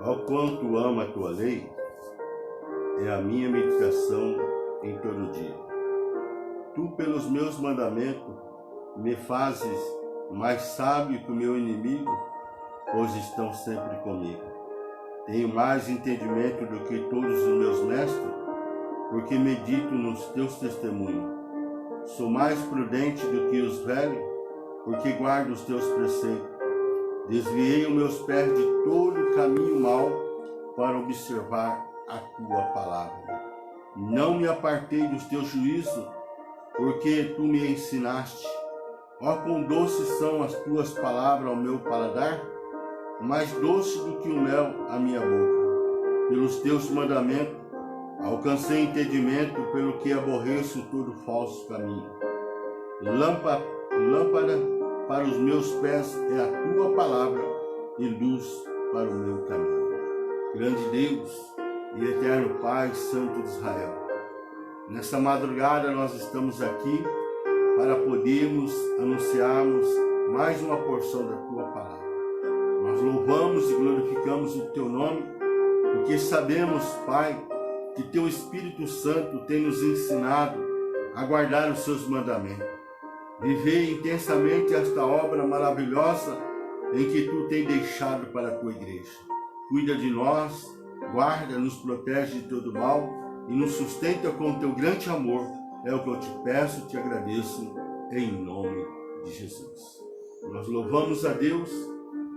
Ó quanto amo a tua lei, é a minha meditação em todo dia. Tu, pelos meus mandamentos, me fazes mais sábio que o meu inimigo, pois estão sempre comigo. Tenho mais entendimento do que todos os meus mestres, porque medito nos teus testemunhos. Sou mais prudente do que os velhos, porque guardo os teus preceitos. Desviei os meus pés de todo o caminho mau para observar a tua palavra. Não me apartei dos teus juízos, porque tu me ensinaste. Ó, quão doces são as tuas palavras ao meu paladar, mais doce do que o mel à minha boca. Pelos teus mandamentos alcancei entendimento, pelo que aborreço todo falso caminho. Lâmpada para os meus pés é a tua palavra e luz para o meu caminho. Grande Deus e eterno Pai, Santo de Israel, nesta madrugada nós estamos aqui para podermos anunciarmos mais uma porção da tua palavra. Nós louvamos e glorificamos o teu nome, porque sabemos, Pai, que teu Espírito Santo tem nos ensinado a guardar os seus mandamentos. Viver intensamente esta obra maravilhosa em que tu tem deixado para a tua igreja. Cuida de nós, guarda, nos protege de todo mal e nos sustenta com teu grande amor. É o que eu te peço e te agradeço em nome de Jesus. Nós louvamos a Deus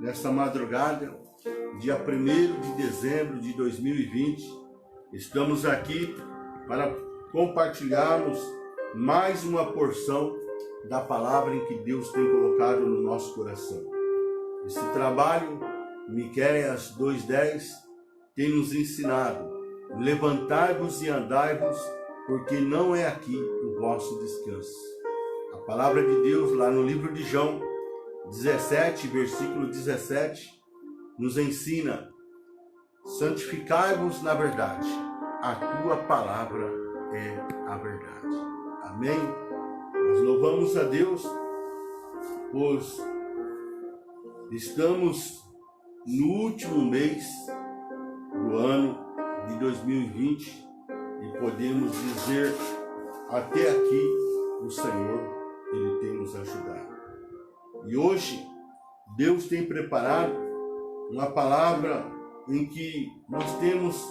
nesta madrugada, dia 1º de dezembro de 2020. Estamos aqui para compartilharmos mais uma porção da palavra em que Deus tem colocado no nosso coração. Esse trabalho, Miqueias 2:10, tem nos ensinado: levantai-vos e andai-vos, porque não é aqui o vosso descanso. A palavra de Deus, lá no livro de João 17, versículo 17, nos ensina: santificai-vos na verdade, a tua palavra é a verdade. Amém? Nós louvamos a Deus, pois estamos no último mês do ano de 2020 e podemos dizer: até aqui o Senhor, Ele tem nos ajudado. E hoje Deus tem preparado uma palavra em que nós temos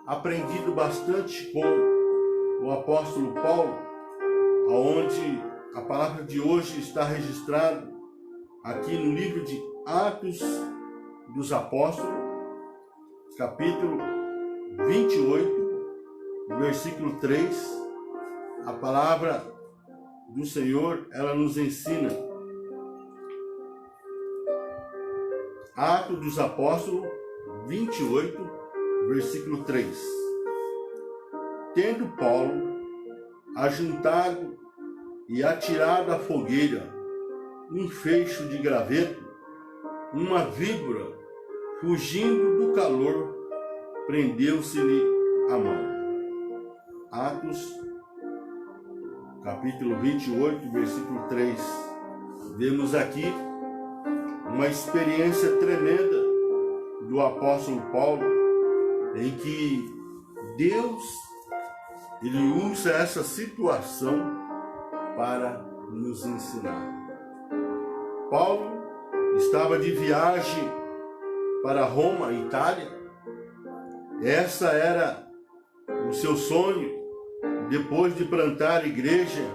aprendido bastante com o apóstolo Paulo, onde a palavra de hoje está registrada aqui no livro de Atos dos Apóstolos, capítulo 28, versículo 3. A palavra do Senhor, ela nos ensina. Atos dos Apóstolos 28, versículo 3. Tendo Paulo ajuntado e atirado à fogueira um feixe de graveto, uma víbora, fugindo do calor, prendeu-se-lhe a mão. Atos, capítulo 28, versículo 3. Vemos aqui uma experiência tremenda do apóstolo Paulo, em que Deus, Ele usa essa situação para nos ensinar. Paulo estava de viagem para Roma, Itália. Essa era o seu sonho, depois de plantar igreja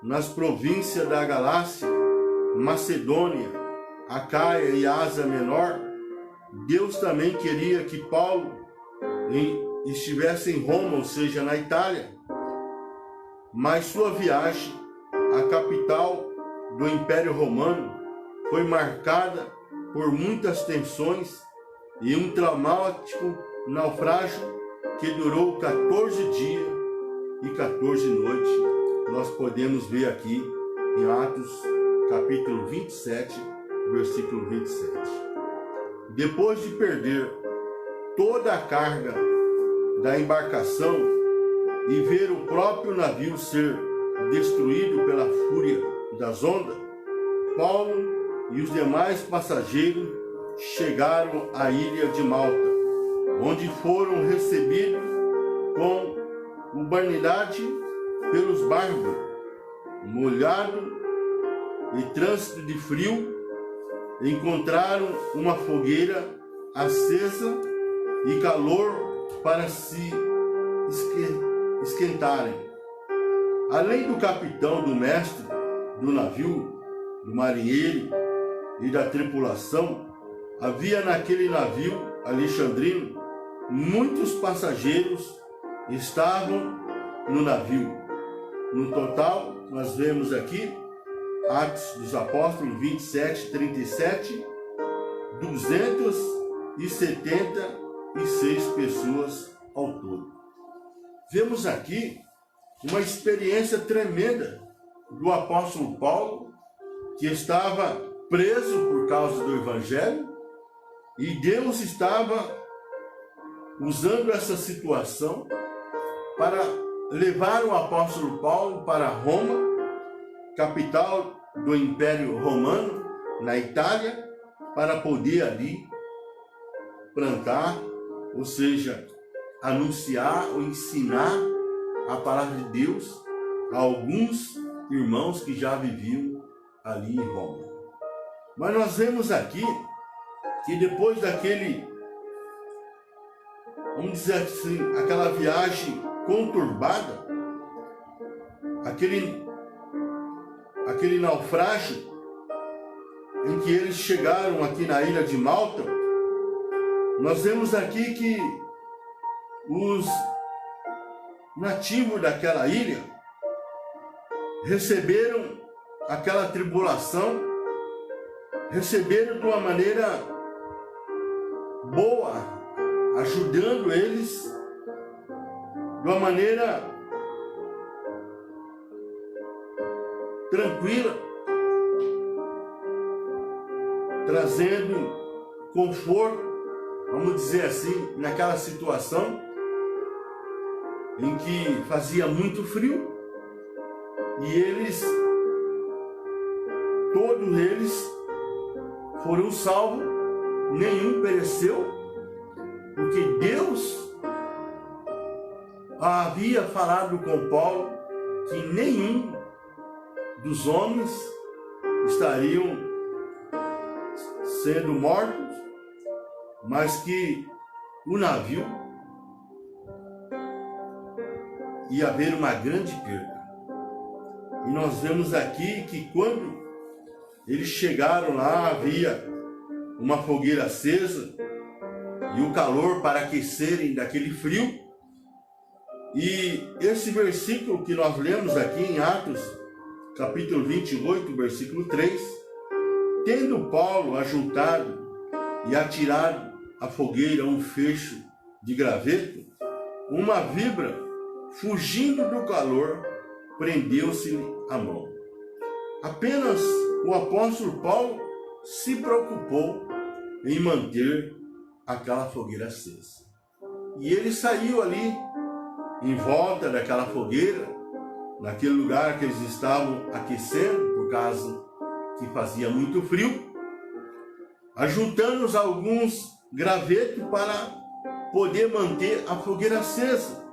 nas províncias da Galácia, Macedônia, Acaia e Ásia Menor. Deus também queria que Paulo estivesse em Roma, ou seja, na Itália. Mas sua viagem à capital do Império Romano foi marcada por muitas tensões e um traumático naufrágio que durou 14 dias e 14 noites. Nós podemos ver aqui em Atos, capítulo 27, versículo 27. Depois de perder toda a carga da embarcação e ver o próprio navio ser destruído pela fúria das ondas, Paulo e os demais passageiros chegaram à ilha de Malta, onde foram recebidos com urbanidade pelos bárbaros, molhado e trânsito de frio, encontraram uma fogueira acesa e calor para se esquentarem. Além do capitão, do mestre do navio, do marinheiro e da tripulação, havia naquele navio alexandrino muitos passageiros estavam no navio. No total, nós vemos aqui, Atos dos Apóstolos 27, 37, 276 pessoas ao todo. Vemos aqui uma experiência tremenda do apóstolo Paulo, que estava preso por causa do Evangelho, e Deus estava usando essa situação para levar o apóstolo Paulo para Roma, capital do Império Romano, na Itália, para poder ali plantar, ou seja, anunciar ou ensinar a palavra de Deus a alguns irmãos que já viviam ali em Roma. Mas nós vemos aqui que depois daquele, vamos dizer assim, aquela viagem conturbada, aquele naufrágio em que eles chegaram aqui na ilha de Malta, nós vemos aqui que os nativos daquela ilha receberam aquela tribulação, receberam de uma maneira boa, ajudando eles de uma maneira tranquila, trazendo conforto, vamos dizer assim, naquela situação em que fazia muito frio, e todos eles foram salvos, nenhum pereceu, porque Deus havia falado com Paulo que nenhum dos homens estariam sendo mortos, mas que o navio ia haver uma grande perda. E nós vemos aqui que quando eles chegaram lá, havia uma fogueira acesa e o calor para aquecerem daquele frio. E esse versículo que nós lemos aqui em Atos, capítulo 28, versículo 3, tendo Paulo ajuntado e atirado à fogueira um fecho de graveto, uma vibra, fugindo do calor, prendeu-se-lhe a mão. Apenas o apóstolo Paulo se preocupou em manter aquela fogueira acesa. E ele saiu ali, em volta daquela fogueira, naquele lugar que eles estavam aquecendo, por causa que fazia muito frio, ajuntando alguns gravetos para poder manter a fogueira acesa.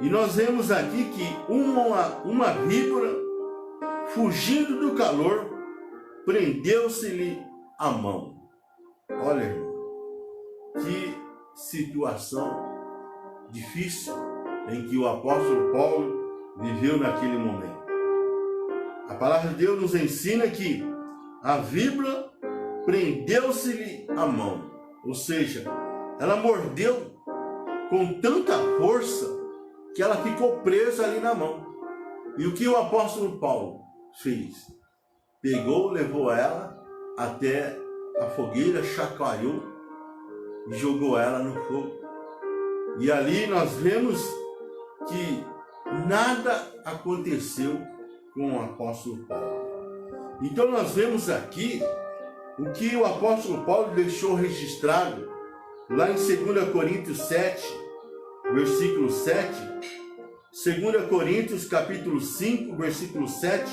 E nós vemos aqui que uma víbora, fugindo do calor, prendeu-se-lhe a mão. Olha, irmão, que situação difícil em que o apóstolo Paulo viveu naquele momento. A palavra de Deus nos ensina que a víbora prendeu-se-lhe a mão, ou seja, ela mordeu com tanta força que ela ficou presa ali na mão. E o que o apóstolo Paulo fez? Pegou, levou ela até a fogueira, chacoalhou e jogou ela no fogo. E ali nós vemos que nada aconteceu com o apóstolo Paulo. Então nós vemos aqui o que o apóstolo Paulo deixou registrado lá em 2 Coríntios 7, versículo 7, 2 Coríntios capítulo 5, versículo 7,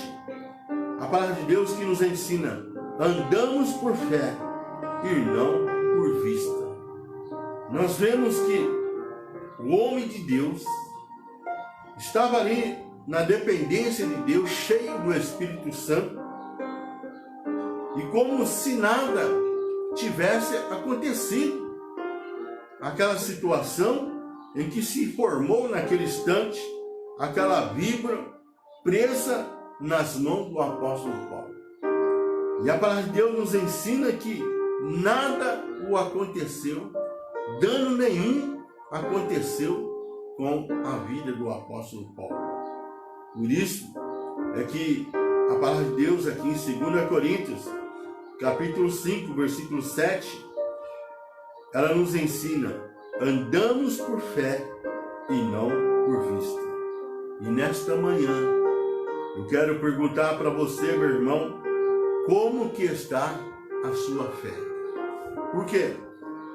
a palavra de Deus que nos ensina: andamos por fé e não por vista. nós vemos que o homem de Deus estava ali na dependência de Deus, cheio do Espírito Santo, e como se nada tivesse acontecido. Aquela situação em que se formou naquele instante aquela víbora presa nas mãos do apóstolo Paulo. E a palavra de Deus nos ensina que nada o aconteceu, dano nenhum aconteceu com a vida do apóstolo Paulo. Por isso é que a palavra de Deus aqui em 2 Coríntios, capítulo 5, versículo 7, ela nos ensina: andamos por fé e não por vista. E nesta manhã, eu quero perguntar para você, meu irmão, como que está a sua fé? Porque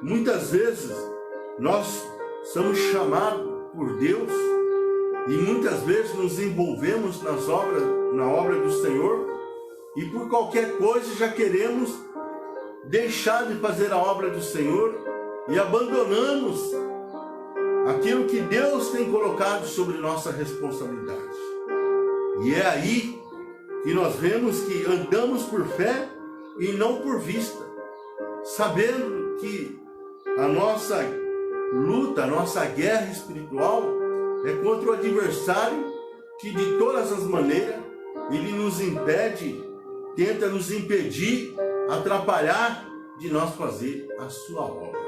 muitas vezes nós somos chamados por Deus e muitas vezes nos envolvemos na obra do Senhor, e por qualquer coisa já queremos deixar de fazer a obra do Senhor e abandonamos aquilo que Deus tem colocado sobre nossa responsabilidade. E é aí que nós vemos que andamos por fé e não por vista, sabendo que a nossa luta, a nossa guerra espiritual é contra o adversário que de todas as maneiras ele nos impede, tenta nos impedir, atrapalhar de nós fazer a sua obra.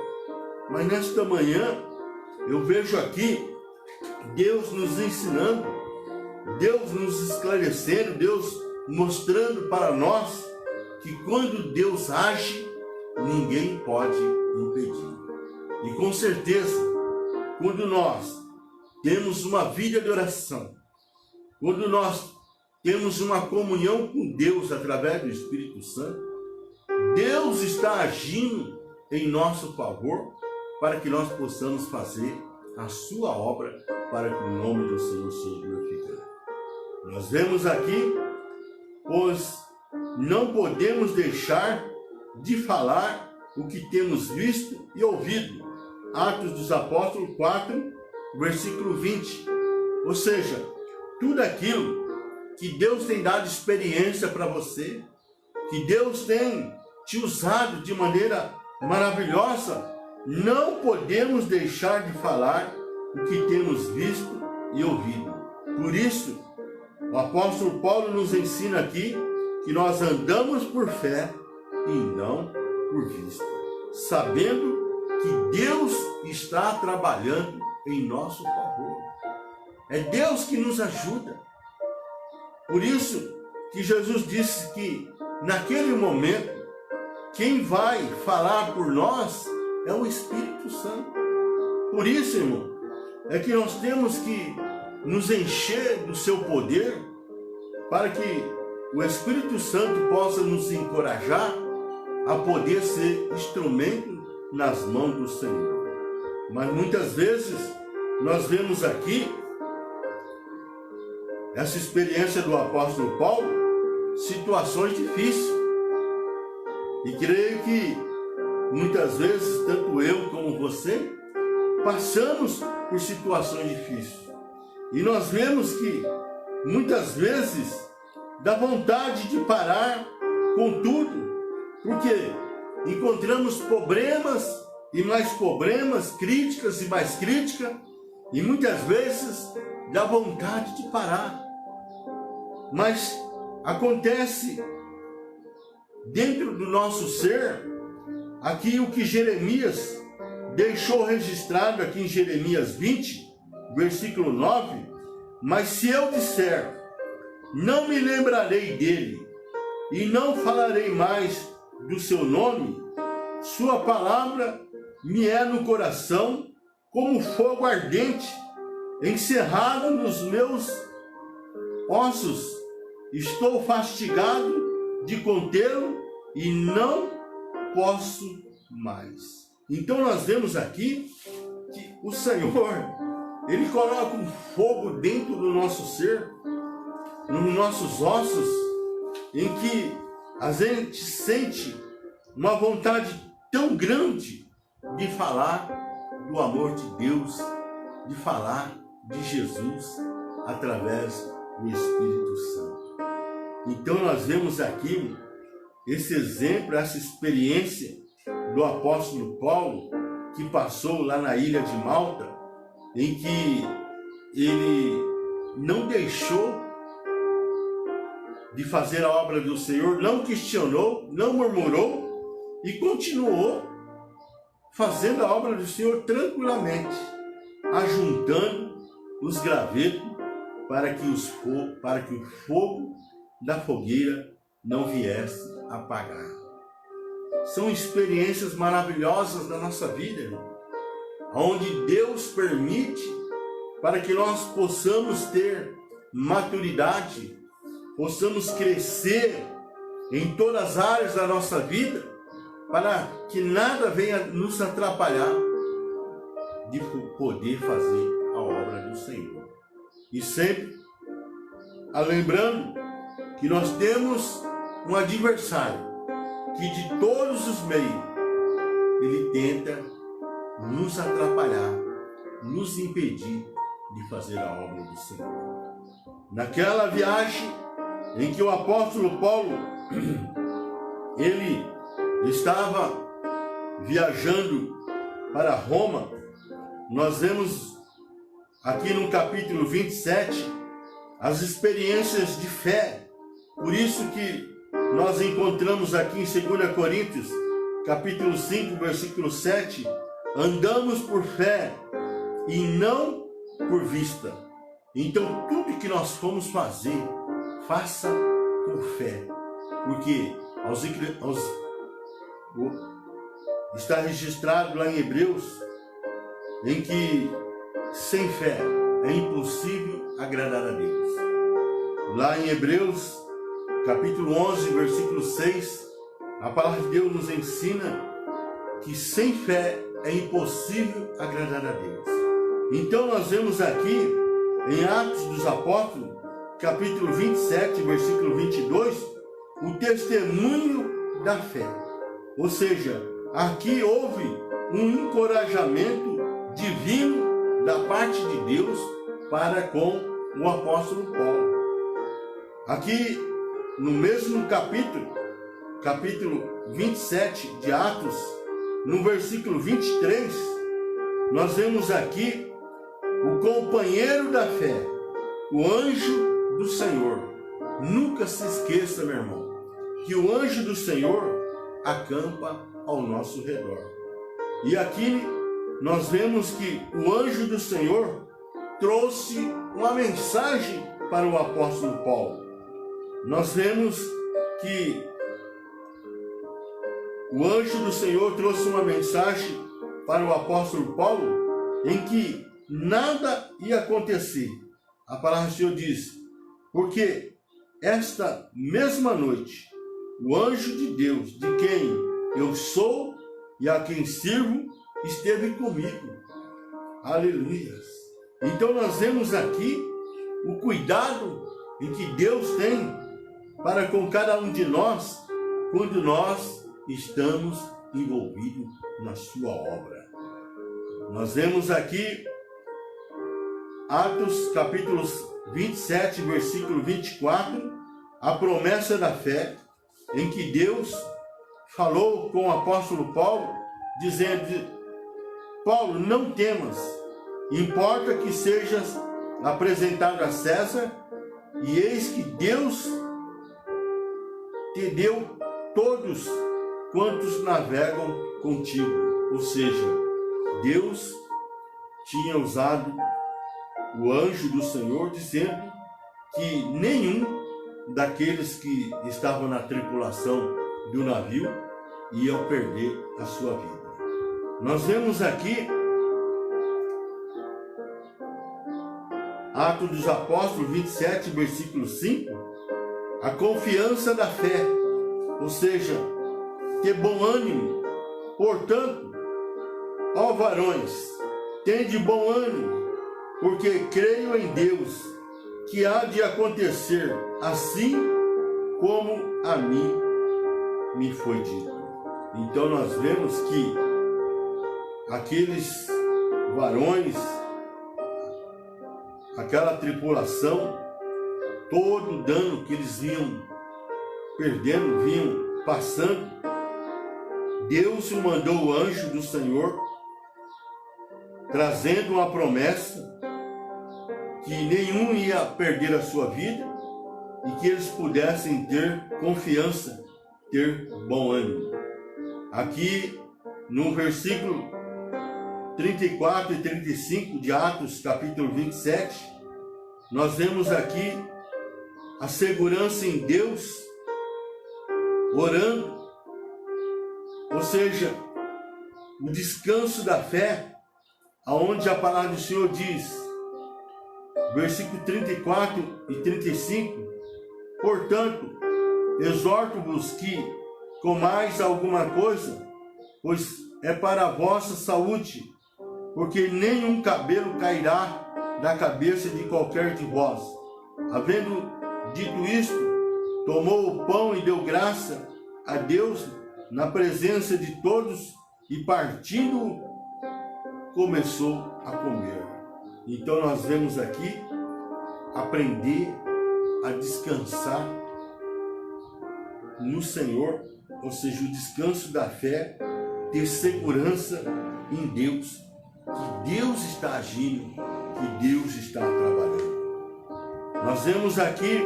Mas nesta manhã eu vejo aqui Deus nos ensinando, Deus nos esclarecendo, Deus mostrando para nós que quando Deus age, ninguém pode impedir. E com certeza, quando nós temos uma vida de oração, quando nós temos uma comunhão com Deus através do Espírito Santo, Deus está agindo em nosso favor para que nós possamos fazer a sua obra, para que o nome do Senhor seja glorificado. Nós vemos aqui, pois não podemos deixar de falar o que temos visto e ouvido. Atos dos Apóstolos 4, versículo 20. Ou seja, tudo aquilo que Deus tem dado experiência para você, que Deus tem te usado de maneira maravilhosa, não podemos deixar de falar o que temos visto e ouvido. Por isso, o apóstolo Paulo nos ensina aqui que nós andamos por fé e não por vista, sabendo que Deus está trabalhando em nosso favor. É Deus que nos ajuda. Por isso que Jesus disse que naquele momento quem vai falar por nós é o Espírito Santo. Por isso, irmão, é que nós temos que nos encher do seu poder para que o Espírito Santo possa nos encorajar a poder ser instrumento nas mãos do Senhor. Mas muitas vezes nós vemos aqui essa experiência do apóstolo Paulo, situações difíceis. E creio que muitas vezes, tanto eu como você, passamos por situações difíceis. E nós vemos que muitas vezes dá vontade de parar com tudo, porque encontramos problemas e mais problemas, críticas e mais críticas, e muitas vezes dá vontade de parar. Mas acontece dentro do nosso ser aqui o que Jeremias deixou registrado aqui em Jeremias 20, versículo 9: mas se eu disser, não me lembrarei dele, e não falarei mais do seu nome, sua palavra me é no coração como fogo ardente, encerrado nos meus ossos. Estou fastigado de contê-lo e não posso mais. Então nós vemos aqui que o Senhor, Ele coloca um fogo dentro do nosso ser, nos nossos ossos, em que a gente sente uma vontade tão grande de falar do amor de Deus, de falar de Jesus através do Espírito Santo. Então nós vemos aqui esse exemplo, essa experiência do apóstolo Paulo, que passou lá na ilha de Malta, em que ele não deixou de fazer a obra do Senhor, não questionou, não murmurou e continuou fazendo a obra do Senhor tranquilamente, ajuntando os gravetos para que o fogo da fogueira não viesse apagar. São experiências maravilhosas da nossa vida, irmão, onde Deus permite para que nós possamos ter maturidade, possamos crescer em todas as áreas da nossa vida, para que nada venha nos atrapalhar de poder fazer a obra do Senhor. E sempre lembrando que nós temos um adversário que de todos os meios ele tenta nos atrapalhar, nos impedir de fazer a obra do Senhor. Naquela viagem em que o apóstolo Paulo ele estava viajando para Roma, nós vemos aqui no capítulo 27 as experiências de fé. Por isso que nós encontramos aqui em 2 Coríntios, capítulo 5, versículo 7, andamos por fé e não por vista. Então tudo que nós formos fazer, faça com fé, porque está registrado lá em Hebreus, em que sem fé é impossível agradar a Deus. Lá em Hebreus, capítulo 11, versículo 6, a palavra de Deus nos ensina que sem fé é impossível agradar a Deus. Então nós vemos aqui, em Atos dos Apóstolos, capítulo 27, versículo 22, o testemunho da fé. Ou seja, aqui houve um encorajamento divino da parte de Deus para com o apóstolo Paulo. Aqui, no mesmo capítulo 27 de Atos, no versículo 23, nós vemos aqui o companheiro da fé, o anjo do Senhor. Nunca se esqueça, meu irmão, que o anjo do Senhor acampa ao nosso redor. E aqui nós vemos que o anjo do Senhor trouxe uma mensagem para o apóstolo Paulo. Nós vemos que o anjo do Senhor trouxe uma mensagem para o apóstolo Paulo em que nada ia acontecer. A palavra do Senhor diz: porque esta mesma noite o anjo de Deus, de quem eu sou e a quem sirvo, esteve comigo. Aleluia. Então nós vemos aqui o cuidado em que Deus tem para com cada um de nós quando nós estamos envolvidos na sua obra. Nós vemos aqui Atos capítulo 27, versículo 24, a promessa da fé, em que Deus falou com o apóstolo Paulo, dizendo: Paulo, não temas, importa que sejas apresentado a César, e eis que Deus te deu todos quantos navegam contigo. Ou seja, Deus tinha usado o anjo do Senhor, dizendo que nenhum daqueles que estavam na tripulação do navio iam perder a sua vida. Nós vemos aqui Atos dos Apóstolos 27, versículo 5, a confiança da fé, ou seja, ter bom ânimo. Portanto, ó varões, tende bom ânimo, porque creio em Deus, que há de acontecer assim como a mim me foi dito. Então nós vemos que aqueles varões, aquela tripulação, todo o dano que eles vinham perdendo, vinham passando, Deus mandou o anjo do Senhor, trazendo uma promessa que nenhum ia perder a sua vida e que eles pudessem ter confiança, ter bom ânimo. Aqui no versículo 34 e 35 de Atos, capítulo 27, nós vemos aqui a segurança em Deus, orando, ou seja, o descanso da fé, aonde a palavra do Senhor diz, versículo 34 e 35, portanto, exorto-vos que comais alguma coisa, pois é para a vossa saúde, porque nenhum cabelo cairá da cabeça de qualquer de vós. Havendo dito isto, tomou o pão e deu graça a Deus na presença de todos e partindo, começou a comer. Então nós vemos aqui aprender a descansar no Senhor, ou seja, o descanso da fé, ter segurança em Deus, que Deus está agindo, que Deus está trabalhando. Nós vemos aqui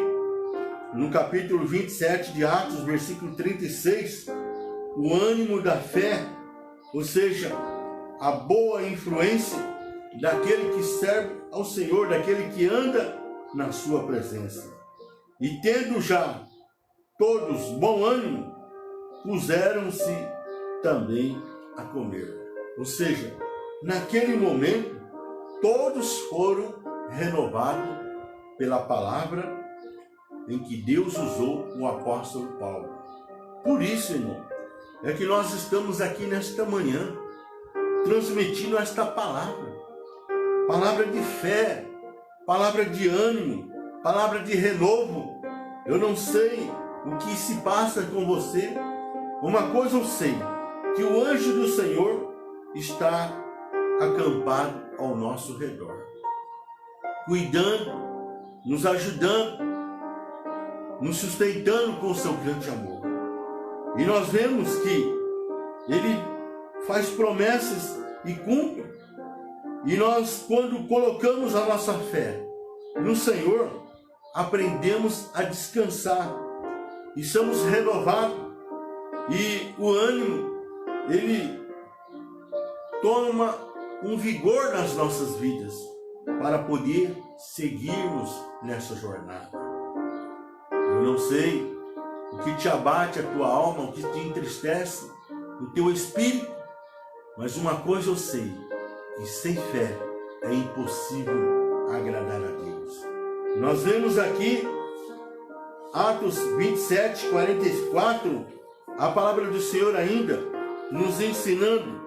no capítulo 27 de Atos, versículo 36, o ânimo da fé, ou seja, a boa influência daquele que serve ao Senhor, daquele que anda na sua presença. E tendo já todos bom ânimo, puseram-se também a comer. Ou seja, naquele momento, todos foram renovados pela palavra em que Deus usou o apóstolo Paulo. Por isso, irmão, é que nós estamos aqui nesta manhã, transmitindo esta palavra. Palavra de fé, palavra de ânimo, palavra de renovo. Eu não sei o que se passa com você. Uma coisa eu sei, que o anjo do Senhor está acampado ao nosso redor, cuidando, nos ajudando, nos sustentando com o seu grande amor. E nós vemos que Ele faz promessas e cumpre. E nós, quando colocamos a nossa fé no Senhor, aprendemos a descansar e somos renovados. E o ânimo, ele toma um vigor nas nossas vidas para poder seguirmos nessa jornada. Eu não sei o que te abate a tua alma, o que te entristece, o teu espírito, mas uma coisa eu sei, que sem fé é impossível agradar a Deus. Nós vemos aqui, Atos 27, 44, a palavra do Senhor ainda nos ensinando.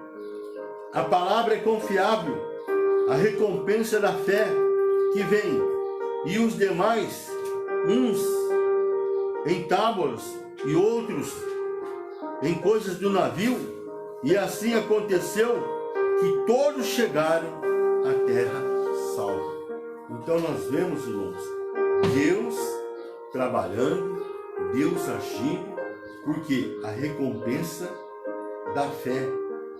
A palavra é confiável, a recompensa da fé que vem, e os demais, uns em tábuas e outros em coisas do navio, e assim aconteceu que todos chegaram à terra salva. Então nós vemos, irmãos, Deus trabalhando, Deus agindo, porque a recompensa da fé.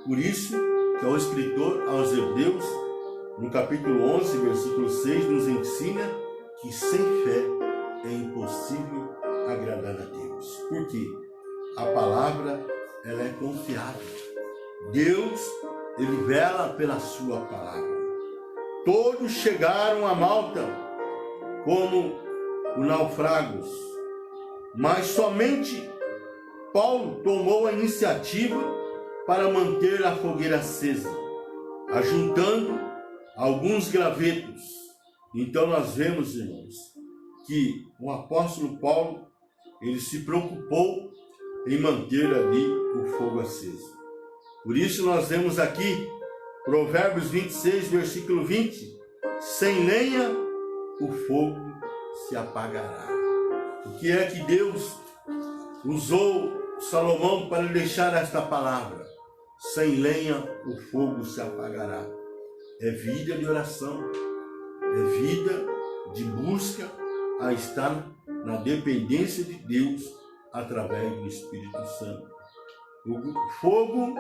Por isso que o escritor aos Hebreus, no capítulo 11, versículo 6, nos ensina que sem fé é impossível agradar a Deus. Porque a palavra, ela é confiável. Deus, Ele vela pela sua palavra. Todos chegaram a Malta como os naufragos, mas somente Paulo tomou a iniciativa para manter a fogueira acesa, ajuntando alguns gravetos. Então nós vemos, irmãos, que o apóstolo Paulo, ele se preocupou em manter ali o fogo aceso. Por isso nós vemos aqui, Provérbios 26, versículo 20, sem lenha o fogo se apagará. O que é que Deus usou Salomão para deixar esta palavra? Sem lenha o fogo se apagará. é vida de oração, é vida de busca a estar na dependência de Deus através do Espírito Santo. O fogo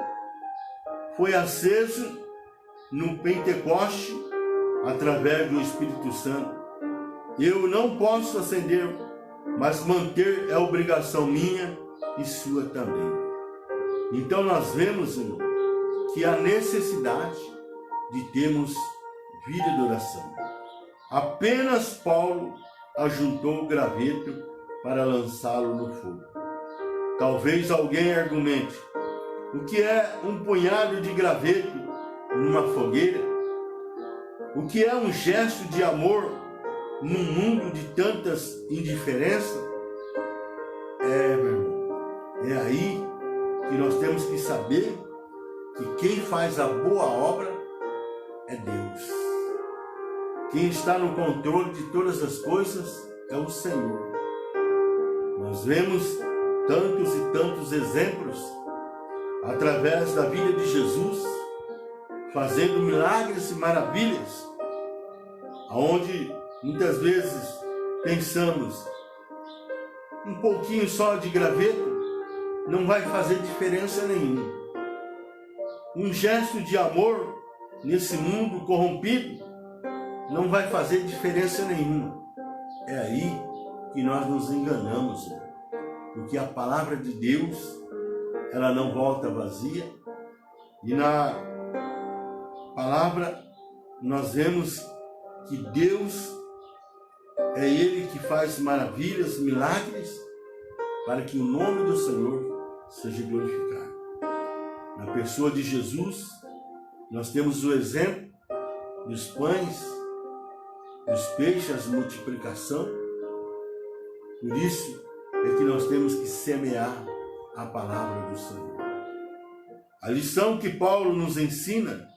foi aceso no Pentecoste através do Espírito Santo. Eu não posso acender, mas manter é obrigação minha e sua também. Então nós vemos, irmão, que há necessidade de termos vida de oração. Apenas Paulo ajuntou o graveto para lançá-lo no fogo. Talvez alguém argumente: o que é um punhado de graveto numa fogueira? O que é um gesto de amor num mundo de tantas indiferenças? Meu irmão, é aí que nós temos que saber que quem faz a boa obra é Deus. Quem está no controle de todas as coisas é o Senhor. Nós vemos tantos e tantos exemplos através da vida de Jesus, fazendo milagres e maravilhas, onde muitas vezes pensamos, um pouquinho só de graveto não vai fazer diferença nenhuma. Um gesto de amor nesse mundo corrompido não vai fazer diferença nenhuma. É aí que nós nos enganamos, porque a palavra de Deus, ela não volta vazia, e na palavra nós vemos que Deus é Ele que faz maravilhas, milagres, para que o nome do Senhor seja glorificado. Na pessoa de Jesus, nós temos o exemplo dos pães, dos peixes, a multiplicação. Por isso é que nós temos que semear a palavra do Senhor. A lição que Paulo nos ensina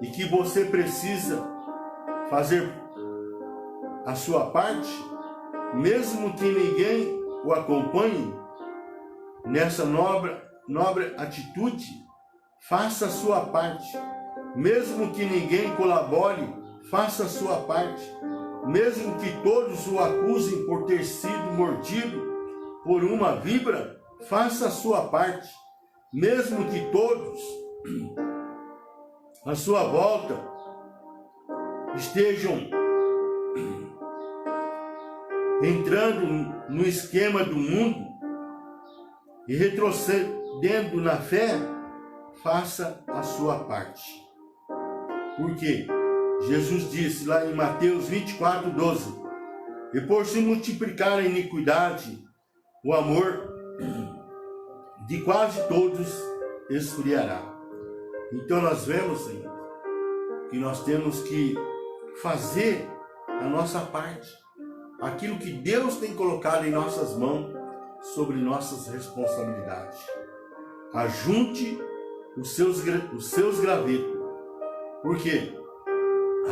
e que você precisa fazer a sua parte, mesmo que ninguém o acompanhe nessa nobre atitude, faça a sua parte. Mesmo que ninguém colabore, faça a sua parte. Mesmo que todos o acusem por ter sido mordido por uma víbora, faça a sua parte. Mesmo que todos à sua volta estejam entrando no esquema do mundo e retrocedendo na fé, faça a sua parte. Porque Jesus disse lá em Mateus 24:12, e por se multiplicar a iniquidade, o amor de quase todos esfriará. Então nós vemos, Senhor, que nós temos que fazer a nossa parte, aquilo que Deus tem colocado em nossas mãos, sobre nossas responsabilidades. Ajunte os seus gravetos, porque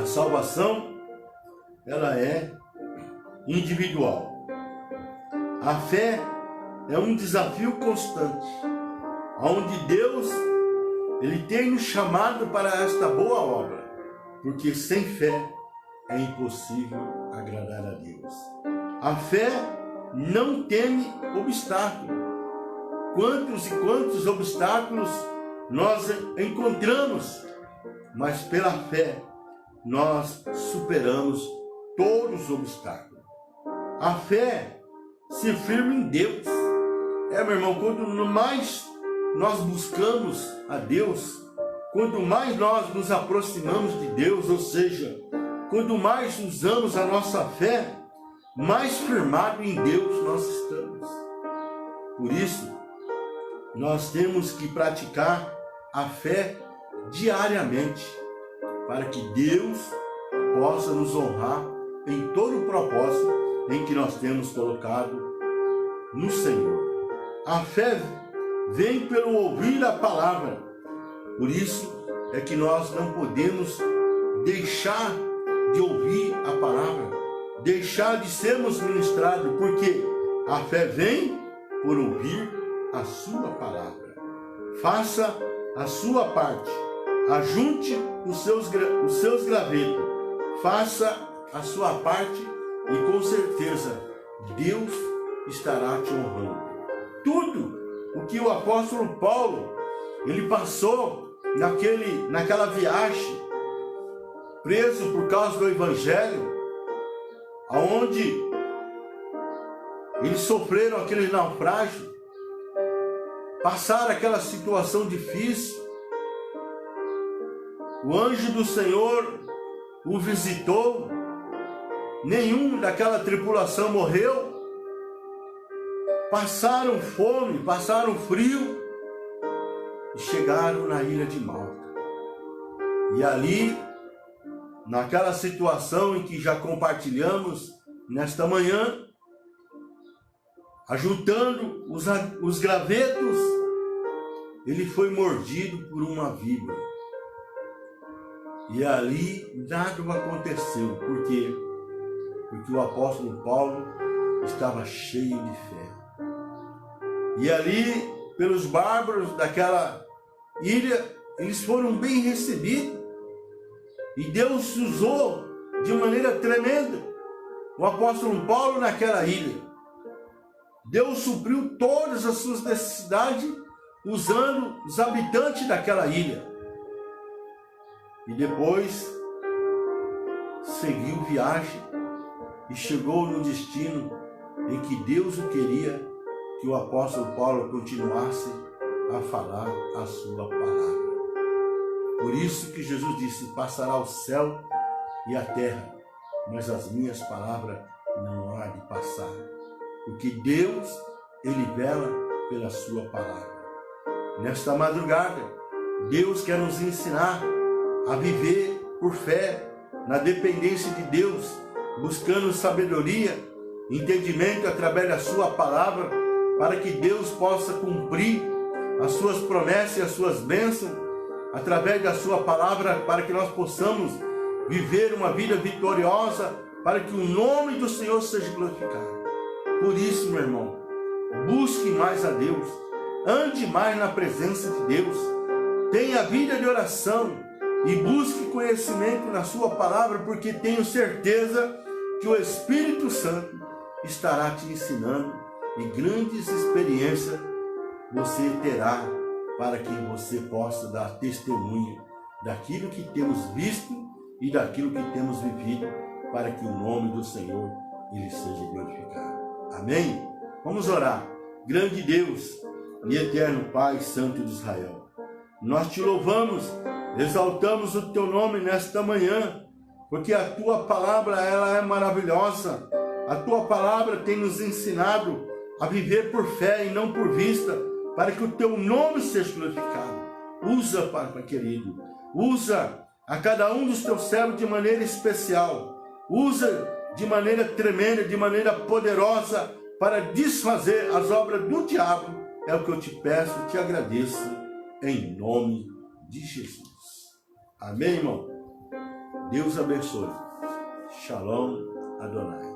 a salvação, ela é individual. A fé é um desafio constante, onde Deus, Ele tem nos chamado para esta boa obra, porque sem fé é impossível agradar a Deus. A fé não teme obstáculo. Quantos e quantos obstáculos nós encontramos, mas pela fé nós superamos todos os obstáculos. A fé se firma em Deus. Meu irmão, quanto mais nós buscamos a Deus, quanto mais nós nos aproximamos de Deus, ou seja, quanto mais usamos a nossa fé, mais firmado em Deus nós estamos. Por isso, nós temos que praticar a fé diariamente, para que Deus possa nos honrar em todo o propósito em que nós temos colocado no Senhor. A fé vem pelo ouvir a palavra. Por isso é que nós não podemos deixar de ouvir a palavra, deixar de sermos ministrados, porque a fé vem por ouvir a sua palavra. Faça a sua parte, ajunte os seus gravetos, faça a sua parte e com certeza Deus estará te honrando. Tudo o que o apóstolo Paulo ele passou naquela viagem, preso por causa do evangelho, aonde eles sofreram aquele naufrágio, passaram aquela situação difícil, o anjo do Senhor o visitou, nenhum daquela tripulação morreu, passaram fome, passaram frio e chegaram na ilha de Malta. E ali, naquela situação em que já compartilhamos nesta manhã, ajuntando os gravetos, ele foi mordido por uma víbora. E ali nada aconteceu. Por quê? Porque o apóstolo Paulo estava cheio de fé. E ali, pelos bárbaros daquela ilha, eles foram bem recebidos. E Deus usou de maneira tremenda o apóstolo Paulo naquela ilha. Deus supriu todas as suas necessidades usando os habitantes daquela ilha. E depois seguiu viagem e chegou no destino em que Deus o queria, que o apóstolo Paulo continuasse a falar a sua palavra. Por isso que Jesus disse: passará o céu e a terra, mas as minhas palavras não há de passar. Porque Deus, Ele vela pela sua palavra. Nesta madrugada, Deus quer nos ensinar a viver por fé, na dependência de Deus, buscando sabedoria, entendimento através da sua palavra, para que Deus possa cumprir as suas promessas e as suas bênçãos, através da sua palavra, para que nós possamos viver uma vida vitoriosa, para que o nome do Senhor seja glorificado. Por isso, meu irmão, busque mais a Deus, ande mais na presença de Deus, tenha vida de oração e busque conhecimento na sua palavra, porque tenho certeza que o Espírito Santo estará te ensinando e grandes experiências você terá para que você possa dar testemunho daquilo que temos visto e daquilo que temos vivido, para que o nome do Senhor ele seja glorificado. Amém? Vamos orar. Grande Deus e eterno Pai Santo de Israel, nós te louvamos, exaltamos o teu nome nesta manhã, porque a tua palavra ela é maravilhosa. A tua palavra tem nos ensinado a viver por fé e não por vista, para que o teu nome seja glorificado. Usa, Pai querido, usa a cada um dos teus servos de maneira especial, usa de maneira tremenda, de maneira poderosa, para desfazer as obras do diabo. É o que eu te peço, te agradeço, em nome de Jesus. Amém, irmão? Deus abençoe. Shalom Adonai.